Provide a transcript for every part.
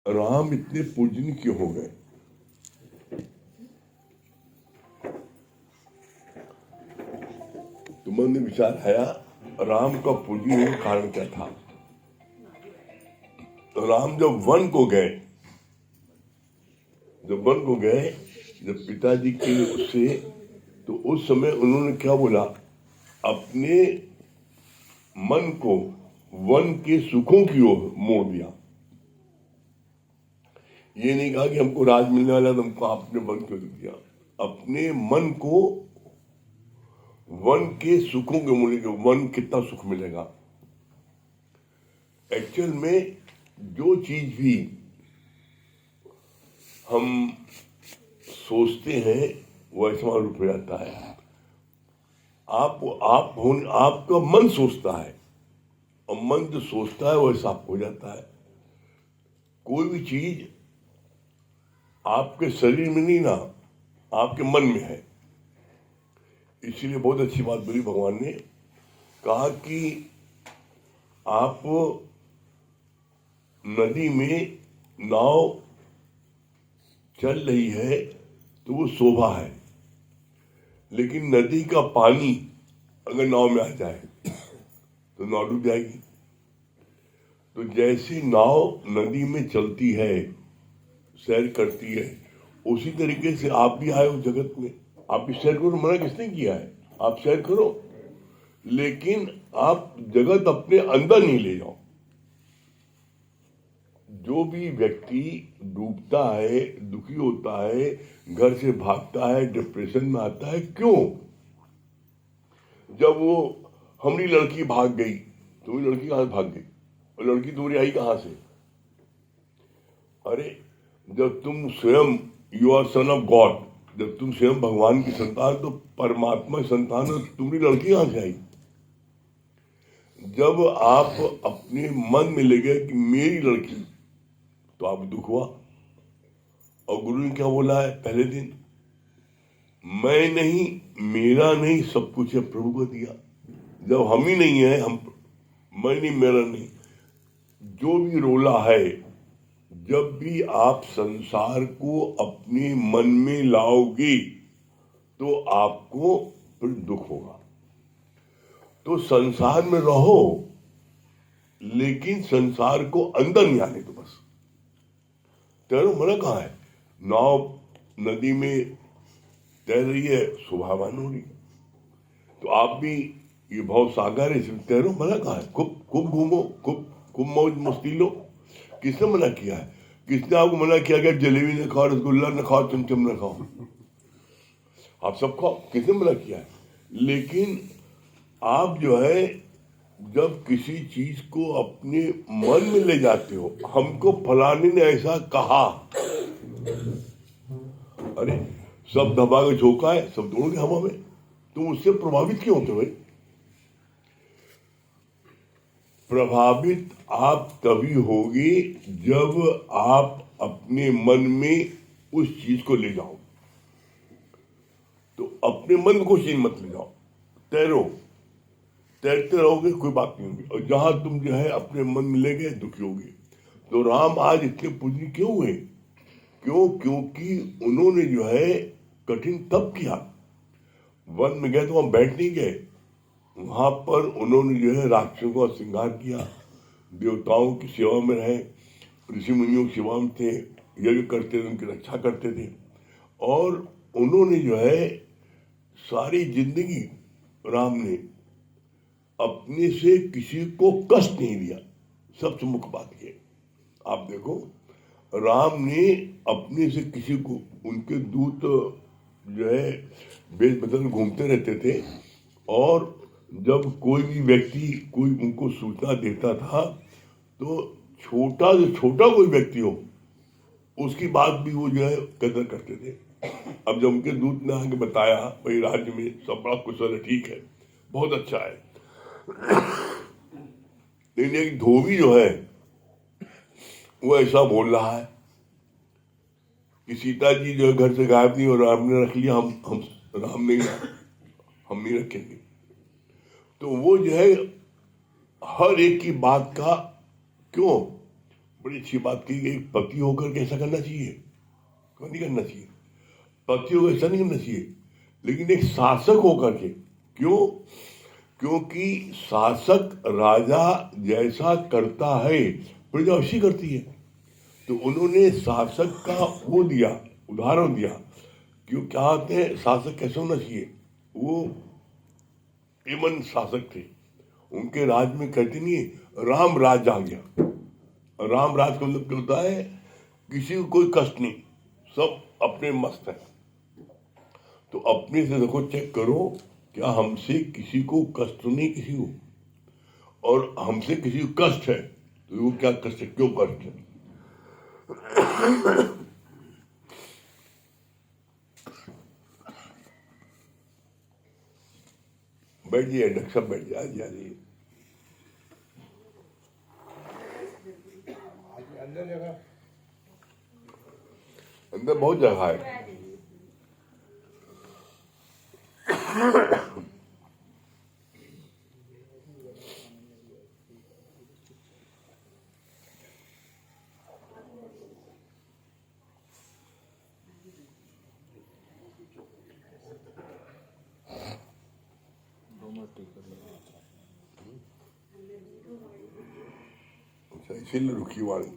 राम इतने पूजनीय क्यों हो गए? तो मन में विचार आया, राम का पूजनीय होने का कारण क्या था? तो राम जब वन को गए, जब पिताजी के उससे, तो उस समय उन्होंने क्या बोला? अपने मन को वन के सुखों की ओर मोड़ दिया। ये नहीं कहा कि हमको राज मिलने वाला, तुमको आपने वन क्यों दिया? अपने मन को वन के सुखों के मूल्य के, वन कितना सुख मिलेगा। एक्चुअल में जो चीज भी हम सोचते हैं वो ऐसा रूप हो जाता है। आपका मन सोचता है, और मन जो सोचता है वो ऐसा हो जाता है। कोई भी चीज आपके शरीर में नहीं ना, आपके मन में है। इसीलिए बहुत अच्छी बात बोली भगवान ने, कहा कि आप नदी में नाव चल रही है तो वो शोभा है, लेकिन नदी का पानी अगर नाव में आ जाए तो नाव डूब जाएगी। तो जैसे नाव नदी में चलती है, सैर करती है, उसी तरीके से आप भी आए हो जगत में। आप भी सैर करो, मना किसने किया है? आप सैर करो, लेकिन आप जगत अपने अंदर नहीं ले जाओ। जो भी व्यक्ति डूबता है, दुखी होता है, घर से भागता है, डिप्रेशन में आता है, क्यों? जब वो हमारी लड़की भाग गई, तुम्हारी लड़की कहां से भाग गई? और लड़की तुम्हारी आई कहां से? अरे जब तुम स्वयं, you are son of God, जब तुम स्वयं भगवान की संतान, तो परमात्मा की संतान, तुम्हारी लड़की कहां से आई? जब आप अपने मन में ले गए कि मेरी लड़की, तो आप दुख हुआ। और गुरु ने क्या बोला है पहले दिन? मैं नहीं, मेरा नहीं, सब कुछ है प्रभु को दिया। जब हम ही नहीं है, मैं नहीं, मेरा नहीं, जो भी रोला है, जब भी आप संसार को अपने मन में लाओगे तो आपको फिर दुख होगा। तो संसार में रहो, लेकिन संसार को अंदर नहीं आने दो। बस तैरो, मना कहाँ है? नाव नदी में तैर रही है, शोभावान हो रही। तो आप भी ये भाव सागर है, इसमें तैरो, मना कहाँ है? खूब खूब घूमो, खूब मौज मस्ती लो। किसने मना किया है? किसने आपको मना किया कि जलेबी न खाओ, रसगुल्ला न खाओ, चमचम न खाओ? आप सब खाओ, किसने मना किया है? लेकिन आप जो है, जब किसी चीज को अपने मन में ले जाते हो, हमको फलाने ने ऐसा कहा, अरे सब दबा के झोंका है, सब दौड़ोगे हवा में, तुम उससे प्रभावित क्यों होते हो भाई? प्रभावित आप तभी होगी जब आप अपने मन में उस चीज को ले जाओ। तो अपने मन को चीज मत ले जाओ, तैरो, तैरते रहोगे, कोई बात नहीं होगी। और जहां तुम जो है अपने मन में ले गए, दुखी होगे। तो राम आज इतने पूजनीय क्यों हुए? क्यों? क्योंकि उन्होंने जो है कठिन तप किया। वन में गए तो वहां बैठ नहीं गए, वहां पर उन्होंने जो है राक्षसों का श्रृंगार किया, देवताओं की सेवा में रहे, ऋषि मुनियों की सेवा में थे, यज्ञ करते थे, उनकी रक्षा करते थे। और उन्होंने जो है सारी जिंदगी, राम ने अपने से किसी को कष्ट नहीं दिया। सबसे मुख्य बात ये, आप देखो, राम ने अपने से किसी को, उनके दूत जो है बेच बदल घूमते रहते थे, और जब कोई भी व्यक्ति कोई उनको सूचना देता था, तो छोटा से छोटा कोई व्यक्ति हो, उसकी बात भी वो जो है कदर करते थे। अब जब उनके दूत ने आके बताया, भाई राज्य में सब बड़ा कुशल है, ठीक है, बहुत अच्छा है, लेकिन एक धोबी जो है वो ऐसा बोल रहा है कि सीता जी जो है घर से गायब नहीं, और राम ने रख लिया, हम राम नहीं, हम नहीं रखेंगे। तो वो जो है हर एक की बात का, क्यों? बड़ी अच्छी बात की गई, पति होकर के ऐसा करना चाहिए? क्यों नहीं करना चाहिए? पति होकर ऐसा नहीं करना चाहिए, लेकिन एक शासक होकर के। क्यों? क्योंकि शासक राजा जैसा करता है प्रजा वैसी करती है। तो उन्होंने शासक का वो दिया, उदाहरण दिया। क्यों, क्या होते हैं शासक कैसे होना चाहिए? वो एमन शासक थे, उनके राज में कहते नहीं है, राम राज आ गया। राम राज का मतलब क्या होता है? किसी को कोई कष्ट नहीं, सब अपने मस्त है। तो अपने से देखो, चेक करो, क्या हमसे किसी को कष्ट तो नहीं किसी को? और हमसे किसी को कष्ट है तो वो क्या कष्ट है, क्यों कष्ट है? बैठ जाइए डॉक्टर साहब, बैठ जाइए, आ जाइए। अंदर बहुत जगह है। अच्छा, इसीलिए रुकी वाली।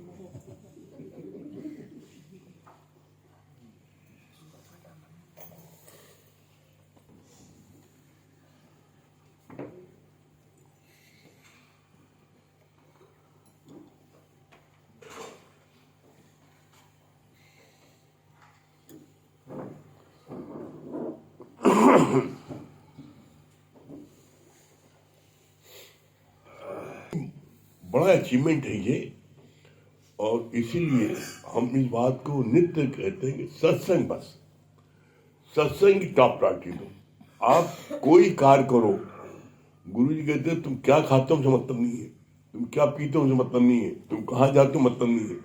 बड़ा अचीवमेंट है ये, और इसीलिए हम इस बात को नित्य कहते हैं कि सत्संग, बस सत्संग की टॉप प्रायोरिटी दो। आप कोई कार्य करो, गुरु जी कहते हैं तुम क्या खाते हो हमसे मतलब नहीं है, तुम क्या पीते हो हमसे मतलब नहीं है, तुम कहाँ जाते हो मतलब नहीं है।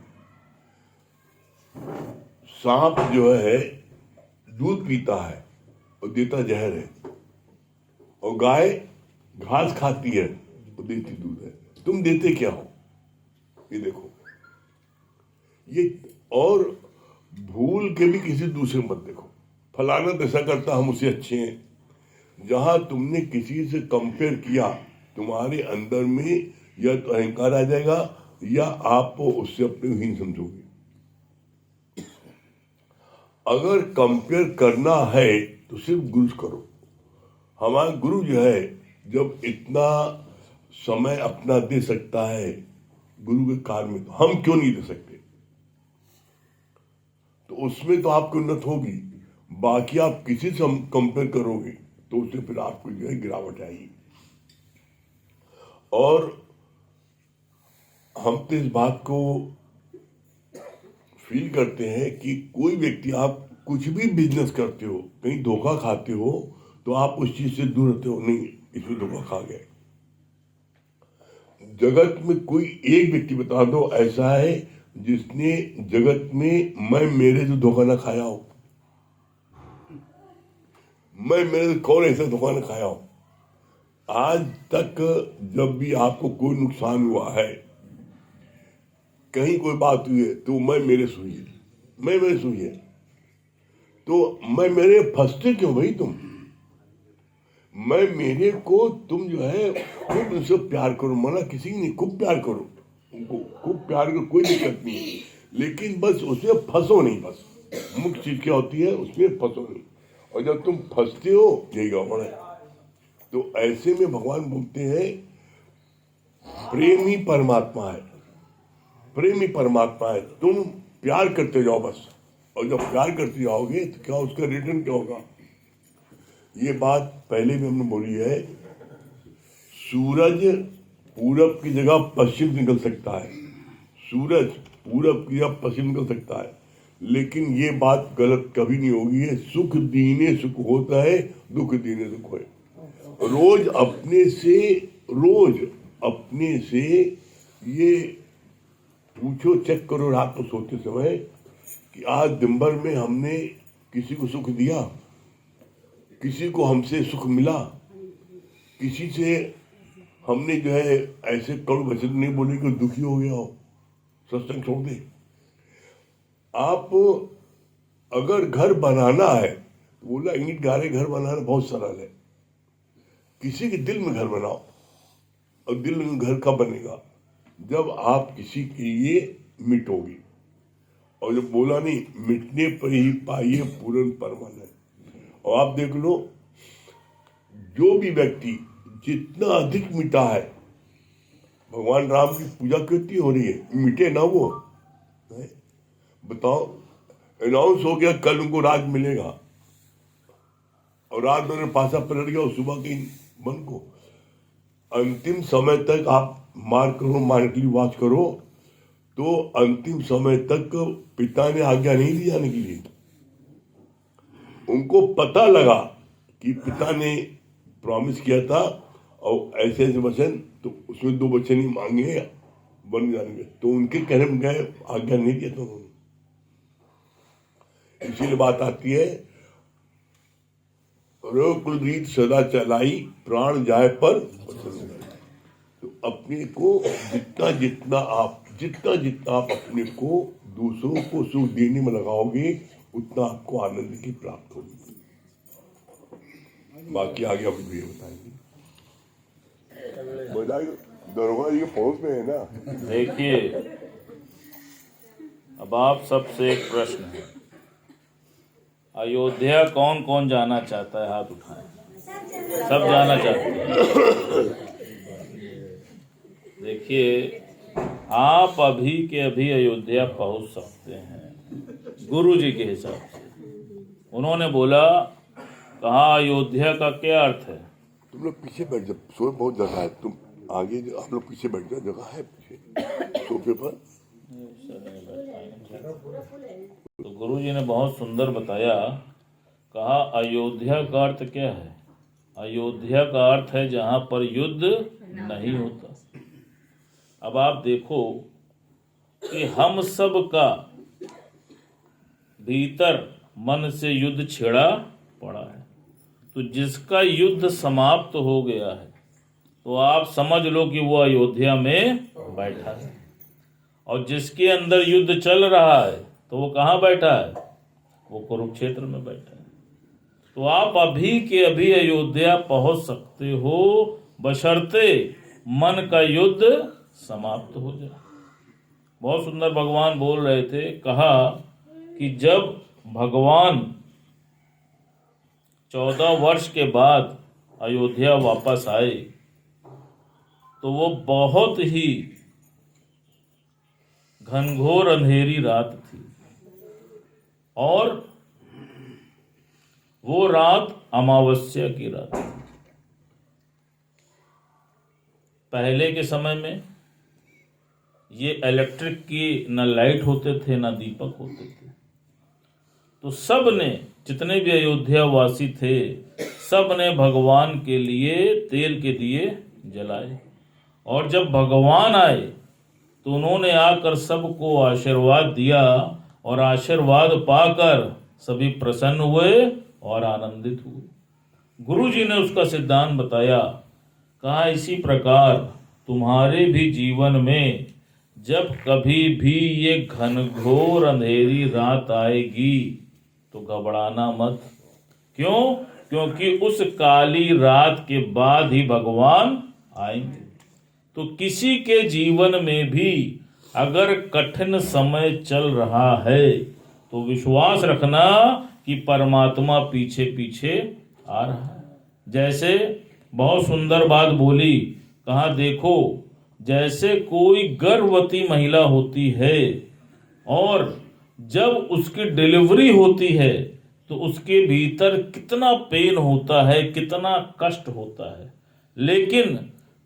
सांप जो है दूध पीता है और देता जहर है, और गाय घास खाती है और देती दूध है। तुम देते क्या हो? ये देखो ये। और भूल के भी किसी दूसरे मत देखो, फलाना तो ऐसा करता हम उससे अच्छे हैं। जहां तुमने किसी से कंपेयर किया, तुम्हारे अंदर में या तो अहंकार आ जाएगा, या आप उससे अपने हीन समझोगे। अगर कंपेयर करना है तो सिर्फ गुरु से करो। हमारा गुरु जो है, जब इतना समय अपना दे सकता है गुरु के कार्य में, तो हम क्यों नहीं दे सकते? तो उसमें तो आपकी उन्नत होगी। बाकी आप किसी से हम कंपेयर करोगे तो उससे फिर आपको जो है गिरावट आएगी। और हम तो इस बात को फील करते हैं कि कोई व्यक्ति, आप कुछ भी बिजनेस करते हो, कहीं धोखा खाते हो, तो आप उस चीज से दूर रहते हो, नहीं इसमें धोखा खा गए। जगत में कोई एक व्यक्ति बता दो ऐसा है जिसने जगत में मैं मेरे से धोखा ना खाया हो? मैं मेरे से कौन ऐसा धोखा ना खाया हो? आज तक जब भी आपको कोई नुकसान हुआ है, कहीं कोई बात हुई है, तो मैं मेरे से हुई है, मैं मेरे से हुई है। तो मैं मेरे फंसते क्यों भाई तुम? मैं मेरे को तुम जो है खूब उनसे प्यार करो, मना किसी की नहीं, खूब प्यार करो उनको, खूब प्यार करो, कोई दिक्कत नहीं है। लेकिन बस उसमें फंसो नहीं, बस मुख्य चीज क्या होती है, उसमें फंसो नहीं। और जब तुम फंसते हो, यही गड़बड़ है। तो ऐसे में भगवान बोलते हैं प्रेम ही परमात्मा है, प्रेम ही परमात्मा है। तुम प्यार करते जाओ बस, और जब प्यार करते जाओगे तो क्या उसका रिटर्न क्या होगा? ये बात पहले भी हमने बोली है। सूरज पूरब की जगह पश्चिम निकल सकता है, सूरज पूरब की जगह पश्चिम निकल सकता है, लेकिन ये बात गलत कभी नहीं होगी है। सुख दीने सुख होता है, दुख दीने दुख है। रोज अपने से ये पूछो, चेक करो रात को सोते समय कि आज दिन भर में हमने किसी को सुख दिया, किसी को हमसे सुख मिला, किसी से हमने जो है ऐसे कड़ू वचन नहीं बोले कि दुखी हो गया हो। सत्संग छोड़ दे। आप अगर घर बनाना है तो बोला ईंट गारे घर बनाना बहुत सरल है। किसी के दिल में घर बनाओ, और दिल में घर कब बनेगा? जब आप किसी के लिए मिटोगे। और जब बोला नहीं, मिटने पर ही पाइए पूर्ण परमानंद। और आप देख लो, जो भी व्यक्ति जितना अधिक मिटा है, भगवान राम की पूजा कितनी हो रही है, मिटे ना वो। बताओ, अनाउंस हो गया कल उनको राज मिलेगा, और रात में पासा पलट गया और सुबह कहीं मन को। अंतिम समय तक आप मार्कली वॉच करो, तो अंतिम समय तक पिता ने आज्ञा नहीं दी जाने के लिए। उनको पता लगा कि पिता ने प्रॉमिस किया था, और ऐसे ऐसे वचन, तो उसमें 2 वचन ही मांगे बन जाएंगे, तो उनके कहने में गए, आज्ञा नहीं दिया था उन्होंने। इसीलिए बात आती है, कुलरीत सदा चलाई, प्राण जाए पर वचन जाए। तो अपने को जितना जितना आप अपने को दूसरों को सुख देने में लगाओगे, उतना आपको आनंद की प्राप्त होगी। बाकी आगे अभी भी बताएंगे। दरोगा जी के पहुंच में है ना। देखिए, अब आप सबसे एक प्रश्न है, अयोध्या कौन कौन जाना चाहता है? हाथ उठाएं। सब जाना चाहते हैं। देखिए, आप अभी के अभी अयोध्या पहुंच सकते हैं गुरु जी के हिसाब से। उन्होंने बोला, कहा अयोध्या का क्या अर्थ है? तुम लोग पीछे बैठ जाओ, सोफे बहुत जगह है, तुम आगे आप लोग पीछे बैठ जाओ, जगह है पीछे सोफे पर। तो गुरु जी ने बहुत सुंदर बताया। कहा अयोध्या का अर्थ क्या है? अयोध्या का अर्थ है जहां पर युद्ध नहीं होता। अब आप देखो कि हम सब का भीतर मन से युद्ध छिड़ा पड़ा है। तो जिसका युद्ध समाप्त हो गया है, तो आप समझ लो कि वो अयोध्या में बैठा है। और जिसके अंदर युद्ध चल रहा है, तो वो कहाँ बैठा है? वो कुरुक्षेत्र में बैठा है। तो आप अभी के अभी अयोध्या पहुंच सकते हो, बशर्ते मन का युद्ध समाप्त हो जाए। बहुत सुंदर भगवान बोल रहे थे। कहा कि जब भगवान 14 वर्ष के बाद अयोध्या वापस आए, तो वो बहुत ही घनघोर अंधेरी रात थी, और वो रात अमावस्या की रात थी। पहले के समय में ये इलेक्ट्रिक की न लाइट होते थे, न दीपक होते थे। तो सब ने, जितने भी अयोध्या वासी थे, सब ने भगवान के लिए तेल के दिए जलाए। और जब भगवान आए, तो उन्होंने आकर सबको आशीर्वाद दिया, और आशीर्वाद पाकर सभी प्रसन्न हुए और आनंदित हुए। गुरु जी ने उसका सिद्धांत बताया। कहा इसी प्रकार तुम्हारे भी जीवन में जब कभी भी ये घनघोर अंधेरी रात आएगी, तो घबराना मत। क्यों? क्योंकि उस काली रात के बाद ही भगवान आएंगे। तो किसी के जीवन में भी अगर कठिन समय चल रहा है, तो विश्वास रखना कि परमात्मा पीछे पीछे आ रहा है। जैसे बहुत सुंदर बात बोली। कहा देखो, जैसे कोई गर्भवती महिला होती है, और जब उसकी डिलीवरी होती है, तो उसके भीतर कितना पेन होता है, कितना कष्ट होता है। लेकिन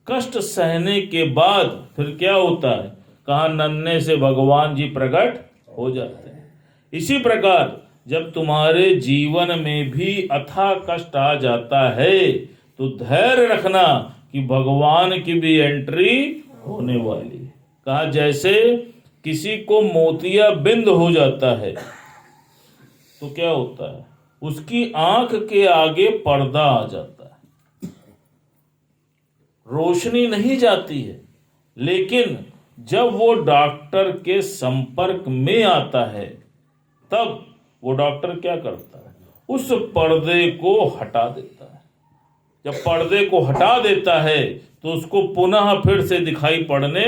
कष्ट सहने के बाद फिर क्या होता है? कहा नन्हे से भगवान जी प्रकट हो जाते हैं। इसी प्रकार जब तुम्हारे जीवन में भी अथाह कष्ट आ जाता है, तो धैर्य रखना कि भगवान की भी एंट्री होने वाली है। कहा जैसे किसी को मोतिया बिंद हो जाता है, तो क्या होता है? उसकी आंख के आगे पर्दा आ जाता है, रोशनी नहीं जाती है। लेकिन जब वो डॉक्टर के संपर्क में आता है तब वो डॉक्टर क्या करता है, उस पर्दे को हटा देता है। जब पर्दे को हटा देता है तो उसको पुनः फिर से दिखाई पड़ने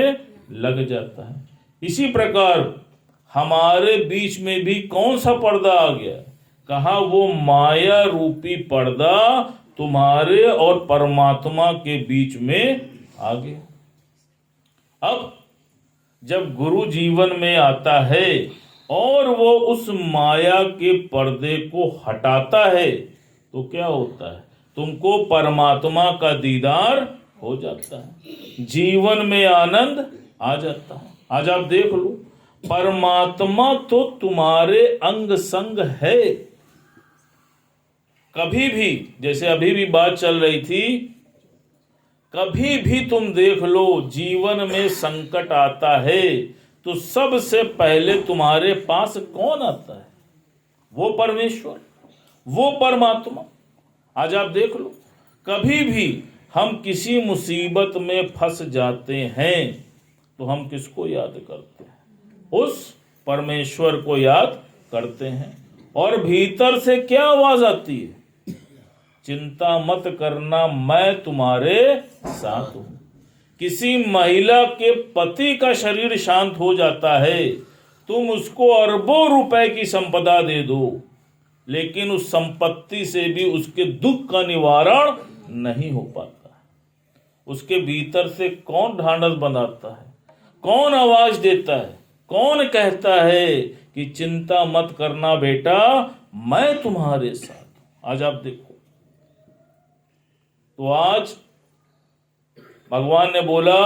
लग जाता है। इसी प्रकार हमारे बीच में भी कौन सा पर्दा आ गया, कहा वो माया रूपी पर्दा तुम्हारे और परमात्मा के बीच में आ गया। अब जब गुरु जीवन में आता है और वो उस माया के पर्दे को हटाता है तो क्या होता है, तुमको परमात्मा का दीदार हो जाता है, जीवन में आनंद आ जाता है। आज आप देख लो, परमात्मा तो तुम्हारे अंग संग है। कभी भी, जैसे अभी भी बात चल रही थी, कभी भी तुम देख लो जीवन में संकट आता है तो सबसे पहले तुम्हारे पास कौन आता है, वो परमेश्वर, वो परमात्मा। आज आप देख लो, कभी भी हम किसी मुसीबत में फंस जाते हैं तो हम किसको याद करते हैं, उस परमेश्वर को याद करते हैं। और भीतर से क्या आवाज आती है, चिंता मत करना मैं तुम्हारे साथ हूं। किसी महिला के पति का शरीर शांत हो जाता है, तुम उसको अरबों रुपए की संपदा दे दो, लेकिन उस संपत्ति से भी उसके दुख का निवारण नहीं हो पाता। उसके भीतर से कौन ढांढस बनाता है, कौन आवाज देता है, कौन कहता है कि चिंता मत करना बेटा मैं तुम्हारे साथ। आज आप देखो, तो आज भगवान ने बोला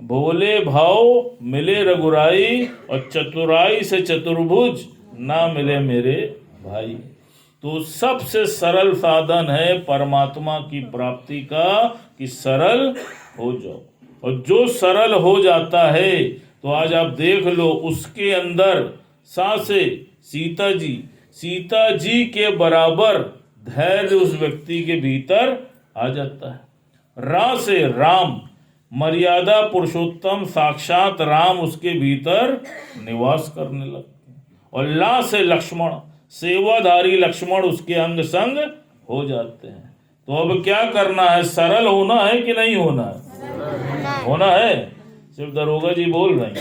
भोले भाव मिले रघुराई और चतुराई से चतुर्भुज ना मिले मेरे भाई। तो सबसे सरल साधन है परमात्मा की प्राप्ति का कि सरल हो जाओ, और जो सरल हो जाता है तो आज आप देख लो उसके अंदर सासे सीता जी के बराबर धैर्य उस व्यक्ति के भीतर आ जाता है। रा से राम, मर्यादा पुरुषोत्तम साक्षात राम उसके भीतर निवास करने लगते हैं। और ला से लक्ष्मण, सेवाधारी लक्ष्मण उसके अंग संग हो जाते हैं। तो अब क्या करना है, सरल होना है कि नहीं होना है? होना है। सिर्फ दरोगा जी बोल रहे हैं।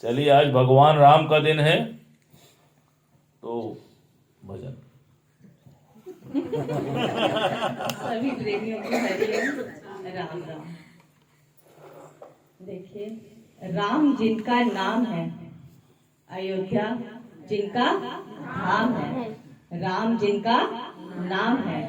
चलिए, आज भगवान राम का दिन है तो भजन सभी प्रेमियों को हरिओम, राम राम। देखिए, राम जिनका नाम है, अयोध्या जिनका धाम है। राम जिनका नाम है,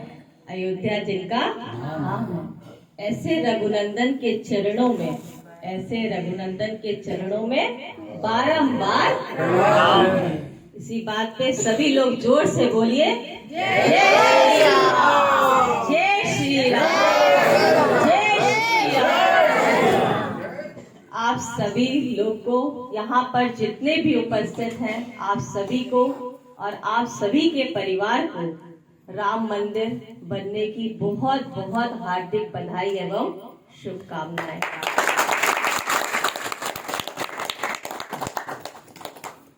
अयोध्या जिनका धाम है। ऐसे रघुनंदन के चरणों में, ऐसे रघुनंदन के चरणों में बारंबार प्रणाम है। इसी बात पे सभी लोग जोर से बोलिए, जय श्री राम, जय श्री राम, जय श्री राम। आप सभी लोग को, यहाँ पर जितने भी उपस्थित हैं, आप सभी को और आप सभी के परिवार को राम मंदिर बनने की बहुत बहुत हार्दिक बधाई एवं शुभकामनाएं।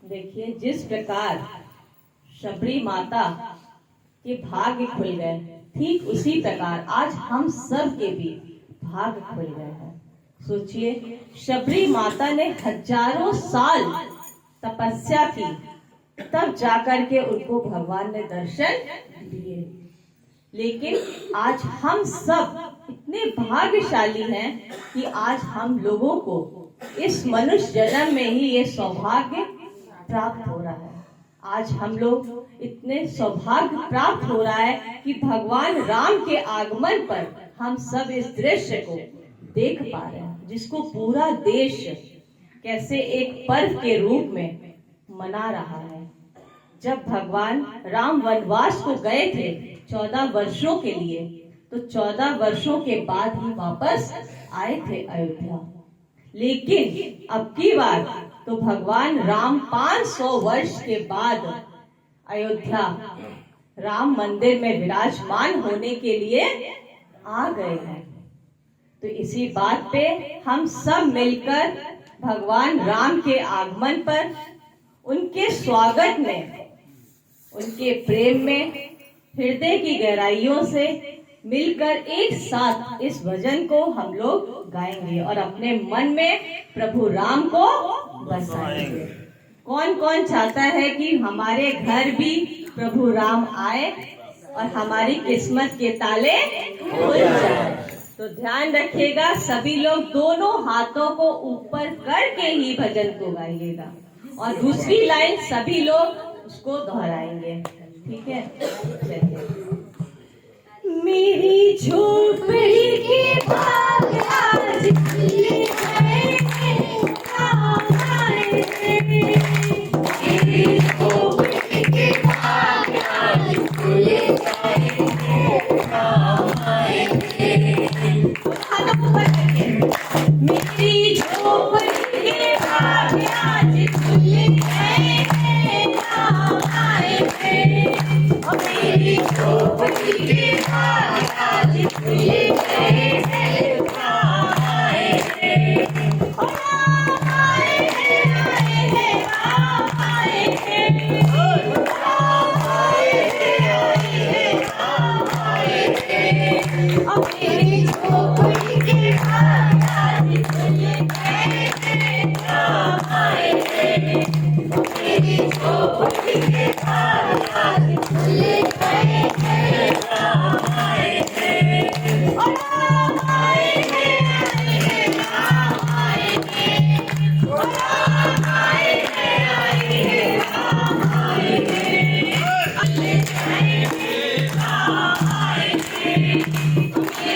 देखिए, जिस प्रकार शबरी माता के भाग्य खुल गए, ठीक उसी प्रकार आज हम सब के भी भाग्य खुल गए हैं। सोचिए, शबरी माता ने हजारों साल तपस्या की, तब जाकर के उनको भगवान ने दर्शन दिए। लेकिन आज हम सब इतने भाग्यशाली हैं कि आज हम लोगों को इस मनुष्य जन्म में ही ये सौभाग्य प्राप्त हो रहा है। आज हम लोग इतने सौभाग्य प्राप्त हो रहा है कि भगवान राम के आगमन पर हम सब इस दृश्य को देख पा रहे हैं, जिसको पूरा देश कैसे एक पर्व के रूप में मना रहा है। जब भगवान राम वनवास को गए थे 14 वर्षों के लिए, तो 14 वर्षों के बाद ही वापस आए थे अयोध्या। लेकिन अब की बार तो भगवान राम 500 वर्ष के बाद अयोध्या राम मंदिर में विराजमान होने के लिए आ गए हैं। तो इसी बात पे हम सब मिलकर भगवान राम के आगमन पर उनके स्वागत में, उनके प्रेम में, हृदय की गहराइयों से मिलकर एक साथ इस भजन को हम लोग गाएंगे और अपने मन में प्रभु राम को बसाएंगे। कौन कौन चाहता है कि हमारे घर भी प्रभु राम आए और हमारी किस्मत के ताले खुल जाए? तो ध्यान रखिएगा, सभी लोग दोनों हाथों को ऊपर करके ही भजन को गाइएगा और दूसरी लाइन सभी लोग उसको दोहराएंगे। ठीक है, चलिए। मेरी झोपड़ी के भाग आज खुले हैं, राम आए हैं। मेरी झोपड़ी के भाग आज खुले हैं, राम आए हैं। मेरी झोपड़ी के भाग आज खुले हैं, राम आए हैं। मेरी झोपड़ी के भाग आज खुले हैं,